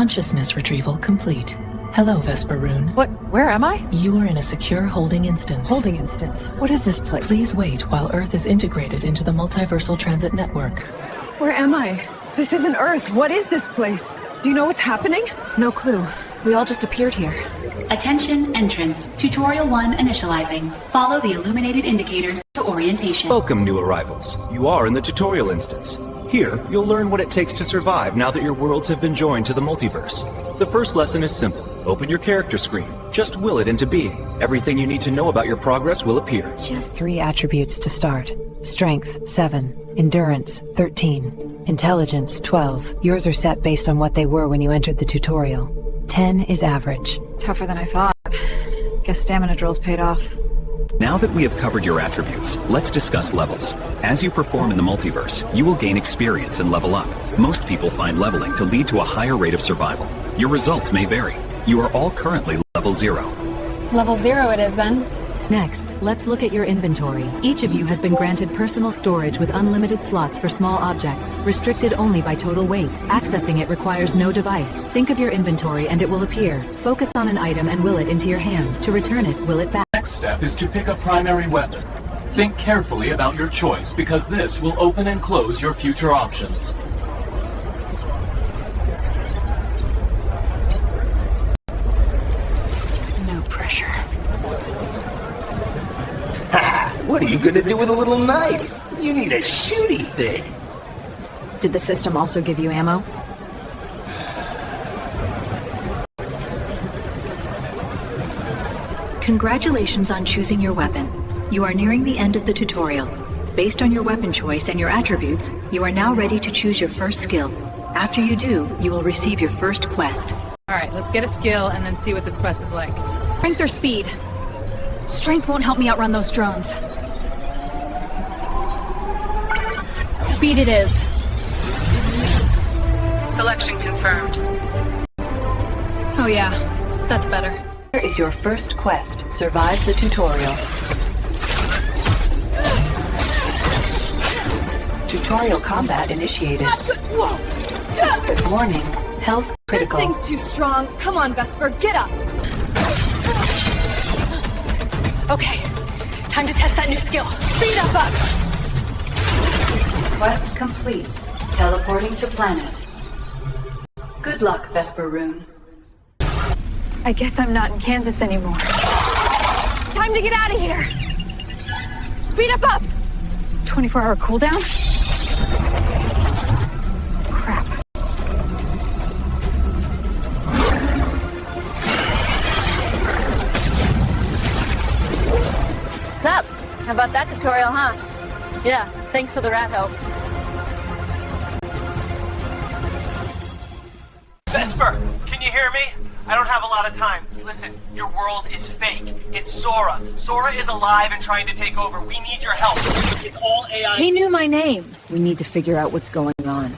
Consciousness retrieval complete. Hello, Vesper Rune. What? Where am I? You are in a secure holding instance. Holding instance? What is this place? Please wait while Earth is integrated into the multiversal transit network. Where am I? This isn't Earth. What is this place? Do you know what's happening? No clue. We all just appeared here. Attention, entrance. Tutorial 1 initializing. Follow the illuminated indicators to orientation. Welcome, new arrivals. You are in the tutorial instance. Here, you'll learn what it takes to survive now that your worlds have been joined to the multiverse. The first lesson is simple. Open your character screen. Just will it into being. Everything you need to know about your progress will appear. Just 3 attributes to start. Strength, 7. Endurance, 13. Intelligence, 12. Yours are set based on what they were when you entered the tutorial. 10 is average. Tougher than I thought. Guess stamina drills paid off. Now that we have covered your attributes, let's discuss levels. As you perform in the multiverse, you will gain experience and level up. Most people find leveling to lead to a higher rate of survival. Your results may vary. You are all currently level 0. Level 0 it is then. Next, let's look at your inventory. Each of you has been granted personal storage with unlimited slots for small objects, restricted only by total weight. Accessing it requires no device. Think of your inventory and it will appear. Focus on an item and will it into your hand. To return it, will it back. Next step is to pick a primary weapon. Think carefully about your choice, because this will open and close your future options. No pressure. What are you gonna do with a little knife? You need a shooty thing. Did the system also give you ammo? Congratulations on choosing your weapon. You are nearing the end of the tutorial. Based on your weapon choice and your attributes, you are now ready to choose your first skill. After you do, you will receive your first quest. Alright, let's get a skill and then see what this quest is like. Strength or speed? Strength won't help me outrun those drones. Speed it is. Selection confirmed. Oh yeah, that's better. Here is your first quest. Survive the tutorial. Tutorial combat initiated. Not good. Whoa! But warning, health critical. This thing's too strong. Come on, Vesper, get up. Okay, time to test that new skill. Speed up! Quest complete. Teleporting to planet. Good luck, Vesper Rune. I guess I'm not in Kansas anymore. Time to get out of here! Speed up! 24-hour cooldown? Crap. Sup? How about that tutorial, huh? Yeah, thanks for the rat help. Vesper, can you hear me? I don't have a lot of time. Listen, your world is fake. It's Sora. Sora is alive and trying to take over. We need your help. It's all AI. He knew my name. We need to figure out what's going on.